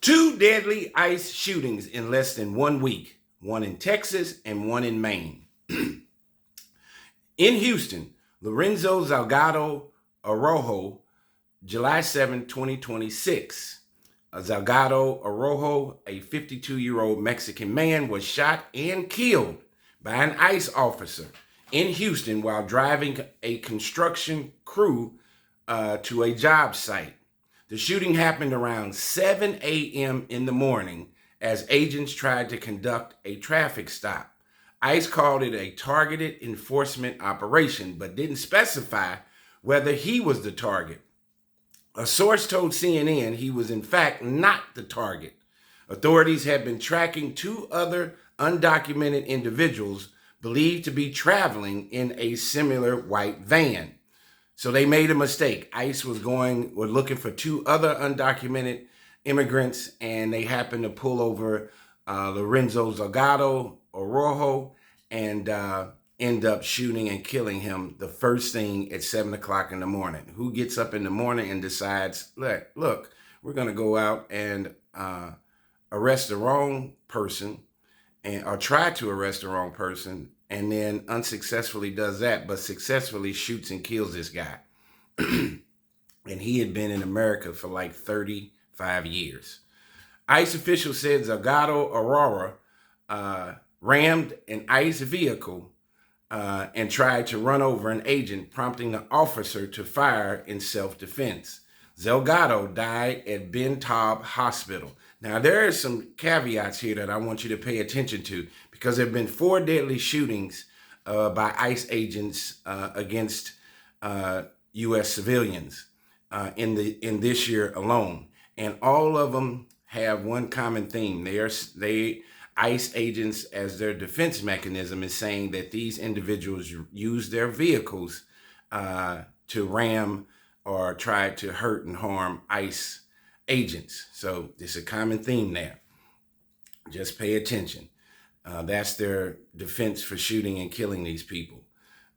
Two deadly ICE shootings in less than 1 week, one in Texas and one in Maine. In Houston, Lorenzo Salgado Arrojo, July 7, 2026. Salgado Arrojo, a 52-year-old Mexican man, was shot and killed by an ICE officer in Houston while driving a construction crew to a job site. The shooting happened around 7 a.m. in the morning as agents tried to conduct a traffic stop. ICE called it a targeted enforcement operation, but didn't specify whether he was the target. A source told CNN he was in fact not the target. Authorities had been tracking two other undocumented individuals believed to be traveling in a similar white van. So they made a mistake. ICE were looking for two other undocumented immigrants, and they happened to pull over Lorenzo Salgado Arrojo and end up shooting and killing him the first thing at 7 o'clock in the morning. Who gets up in the morning and decides, look, we're going to go out and arrest the wrong person or try to arrest the wrong person, and then unsuccessfully does that, but successfully shoots and kills this guy. And he had been in America for like 35 years. ICE officials said Salgado Aurora rammed an ICE vehicle and tried to run over an agent, prompting the officer to fire in self-defense. Salgado died at Ben Taub Hospital. Now, there are some caveats here that I want you to pay attention to, because there have been 4 deadly shootings by ICE agents against U.S. civilians in this year alone, and all of them have one common theme. ICE agents, as their defense mechanism, is saying that these individuals use their vehicles to ram or try to hurt and harm ICE agents. So there's a common theme there. Just pay attention. That's their defense for shooting and killing these people.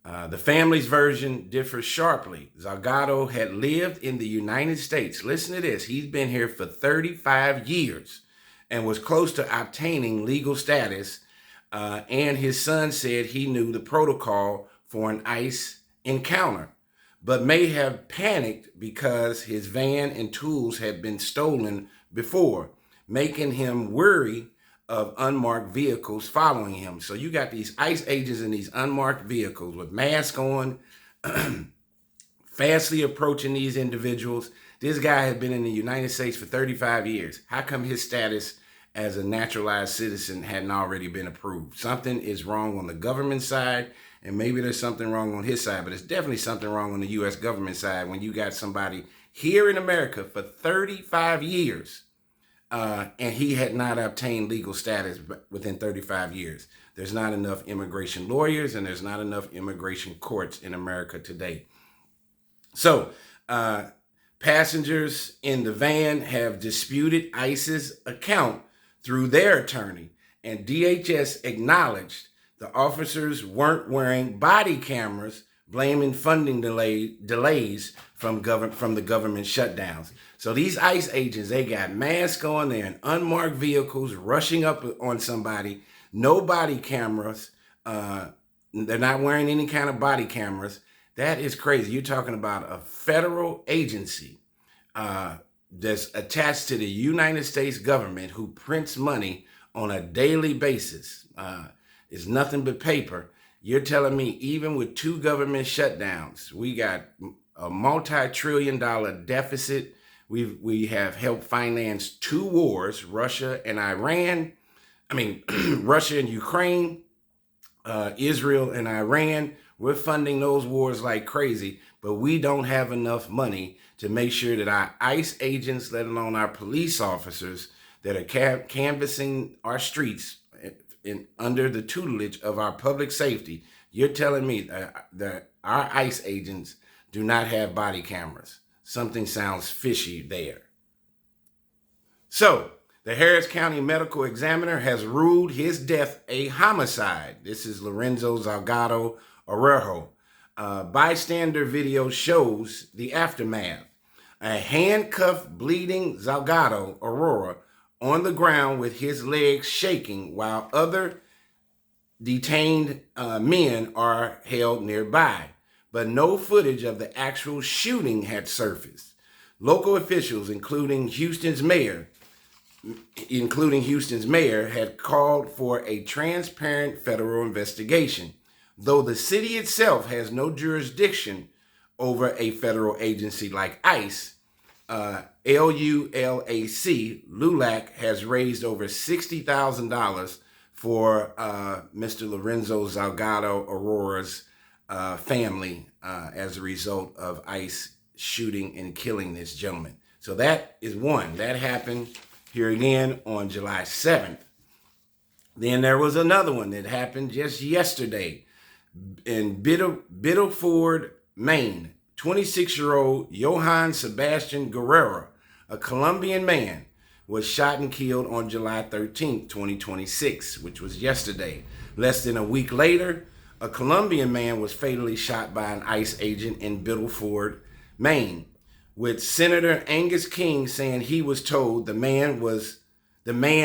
The family's version differs sharply. Salgado had lived in the United States. Listen to this. He's been here for 35 years and was close to obtaining legal status. And his son said he knew the protocol for an ICE encounter, but may have panicked because his van and tools had been stolen before, making him wary of unmarked vehicles following him. So you got these ICE agents in these unmarked vehicles with masks on, fastly approaching these individuals. This guy had been in the United States for 35 years. How come his status as a naturalized citizen hadn't already been approved? Something is wrong on the government side, and maybe there's something wrong on his side, but there's definitely something wrong on the U.S. government side when you got somebody here in America for 35 years and he had not obtained legal status within 35 years. There's not enough immigration lawyers, and there's not enough immigration courts in America today. So passengers in the van have disputed ICE's account through their attorney, and DHS acknowledged the officers weren't wearing body cameras, blaming funding delays from the government shutdowns. So these ICE agents, they got masks on, they're in unmarked vehicles, rushing up on somebody, no body cameras. They're not wearing any kind of body cameras. That is crazy. You're talking about a federal agency that's attached to the United States government, who prints money on a daily basis. It's nothing but paper. You're telling me even with 2 government shutdowns, we got a multi-trillion-dollar deficit. We have helped finance 2 wars, Russia and Russia and Ukraine, Israel and Iran. We're funding those wars like crazy, but we don't have enough money to make sure that our ICE agents, let alone our police officers that are canvassing our streets under the tutelage of our public safety. You're telling me that our ICE agents do not have body cameras. Something sounds fishy there. So the Harris County Medical Examiner has ruled his death a homicide. This is Lorenzo Salgado Arrojo. Bystander video shows the aftermath. A handcuffed, bleeding Salgado Aurora on the ground with his legs shaking while other detained men are held nearby. But no footage of the actual shooting had surfaced. Local officials, including Houston's mayor, had called for a transparent federal investigation, though the city itself has no jurisdiction over a federal agency like ICE. LULAC has raised over $60,000 for Mr. Lorenzo Salgado Aurora's family as a result of ICE shooting and killing this gentleman. So that is one. That happened here again on July 7th. Then there was another one that happened just yesterday in Biddeford, Maine. 26-year-old Johann Sebastian Guerrero, a Colombian man, was shot and killed on July 13th, 2026, which was yesterday. Less than a week later, a Colombian man was fatally shot by an ICE agent in Biddeford, Maine, with Senator Angus King saying he was told the man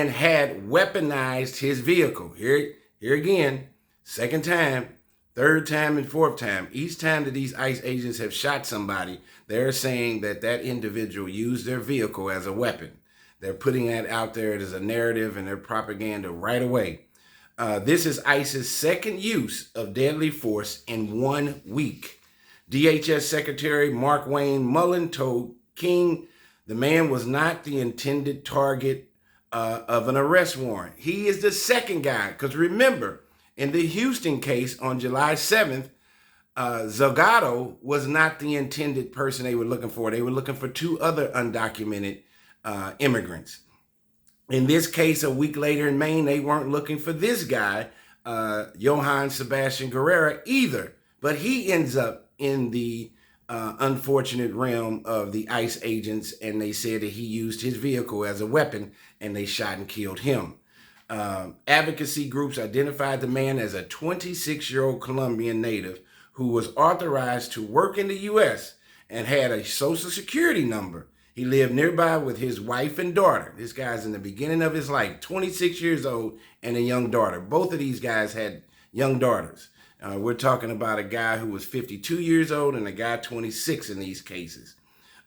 had weaponized his vehicle. Here again, second time, third time, and fourth time. Each time that these ICE agents have shot somebody, they're saying that that individual used their vehicle as a weapon. They're putting that out there as a narrative and their propaganda right away. This is ICE's second use of deadly force in 1 week. DHS Secretary Mark Wayne Mullen told King the man was not the intended target of an arrest warrant. He is the second guy, because remember, in the Houston case on July 7th, Salgado was not the intended person they were looking for. They were looking for two other undocumented immigrants. In this case, a week later in Maine, they weren't looking for this guy, Johann Sebastian Guerrero, either. But he ends up in the unfortunate realm of the ICE agents, and they said that he used his vehicle as a weapon, and they shot and killed him. Advocacy groups identified the man as a 26-year-old Colombian native who was authorized to work in the U.S. and had a social security number. He lived nearby with his wife and daughter. This guy's in the beginning of his life, 26 years old and a young daughter. Both of these guys had young daughters. We're talking about a guy who was 52 years old and a guy 26 in these cases.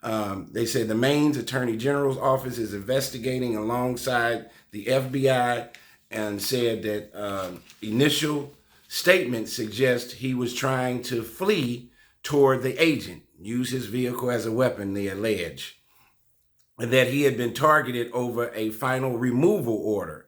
They said the Maine's Attorney General's office is investigating alongside the FBI and said that initial statements suggest he was trying to flee toward the agent, use his vehicle as a weapon, they allege, and that he had been targeted over a final removal order.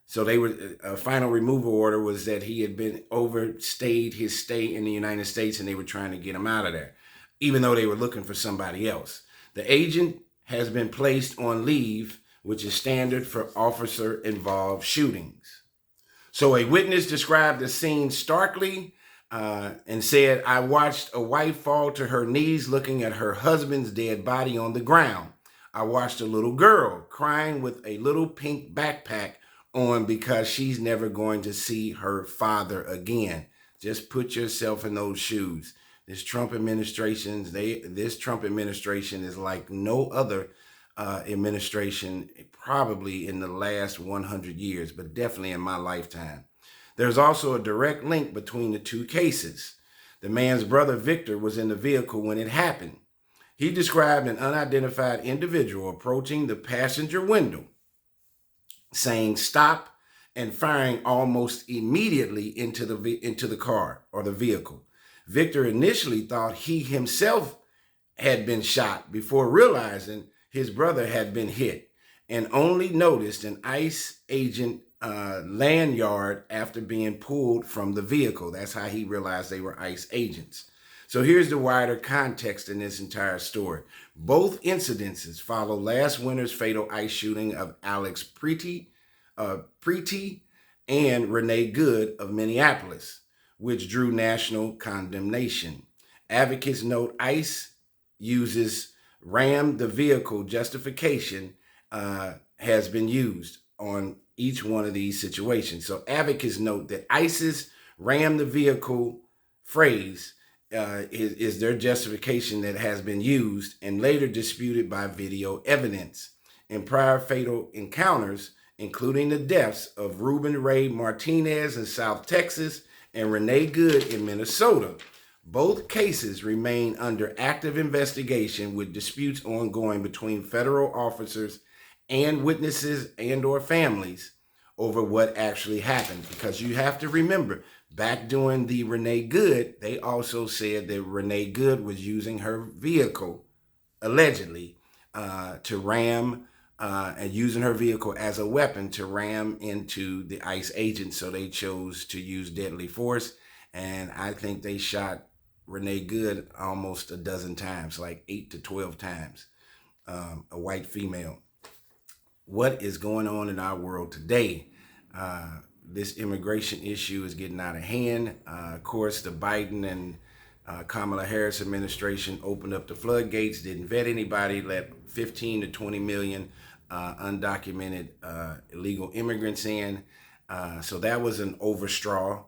So a final removal order was that he had been overstayed his stay in the United States and they were trying to get him out of there, even though they were looking for somebody else. The agent has been placed on leave, which is standard for officer-involved shootings. So a witness described the scene starkly and said, "I watched a wife fall to her knees looking at her husband's dead body on the ground. I watched a little girl crying with a little pink backpack on because she's never going to see her father again." Just put yourself in those shoes. This Trump administration is like no other administration probably in the last 100 years, but definitely in my lifetime. There's also a direct link between the two cases. The man's brother, Victor, was in the vehicle when it happened. He described an unidentified individual approaching the passenger window, saying stop, and firing almost immediately into the car or the vehicle. Victor initially thought he himself had been shot before realizing his brother had been hit, and only noticed an ICE agent lanyard after being pulled from the vehicle. That's how he realized they were ICE agents. So here's the wider context in this entire story. Both incidences follow last winter's fatal ICE shooting of Alex Preety and Renee Good of Minneapolis, which drew national condemnation. Advocates note ICE uses ram the vehicle justification has been used on each one of these situations. So advocates note that ICE's ram the vehicle phrase is their justification that has been used and later disputed by video evidence. in prior fatal encounters, including the deaths of Ruben Ray Martinez in South Texas and Renee Good in Minnesota. Both cases remain under active investigation with disputes ongoing between federal officers and witnesses and or families over what actually happened. Because you have to remember, back during the Renee Good, they also said that Renee Good was using her vehicle, allegedly, to ram and using her vehicle as a weapon to ram into the ICE agents. So they chose to use deadly force. And I think they shot Renee Good almost a dozen times, like 8 to 12 times, a white female. What is going on in our world today? This immigration issue is getting out of hand. Of course, the Biden and Kamala Harris administration opened up the floodgates, didn't vet anybody, let 15 to 20 million undocumented illegal immigrants in. So that was an overstraw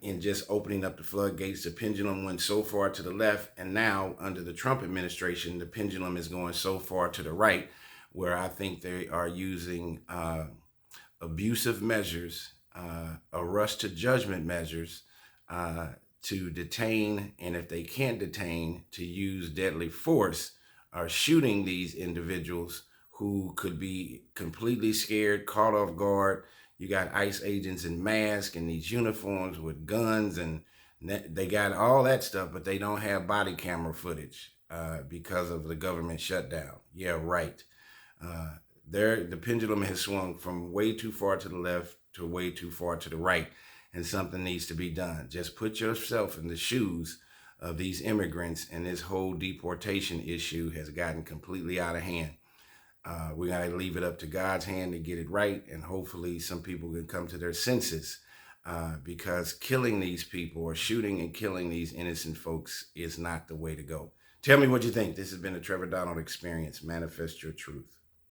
in just opening up the floodgates. The pendulum went so far to the left, and now under the Trump administration, the pendulum is going so far to the right, where I think they are using abusive measures, a rush to judgment measures, to detain, and if they can't detain, to use deadly force, are shooting these individuals who could be completely scared, caught off guard. You got ICE agents in masks and these uniforms with guns, and they got all that stuff, but they don't have body camera footage because of the government shutdown. Yeah, right. The pendulum has swung from way too far to the left to way too far to the right, and something needs to be done. Just put yourself in the shoes of these immigrants, and this whole deportation issue has gotten completely out of hand. We got to leave it up to God's hand to get it right, and hopefully some people can come to their senses, because killing these people or shooting and killing these innocent folks is not the way to go. Tell me what you think. This has been the Trevor Donald Experience. Manifest your truth.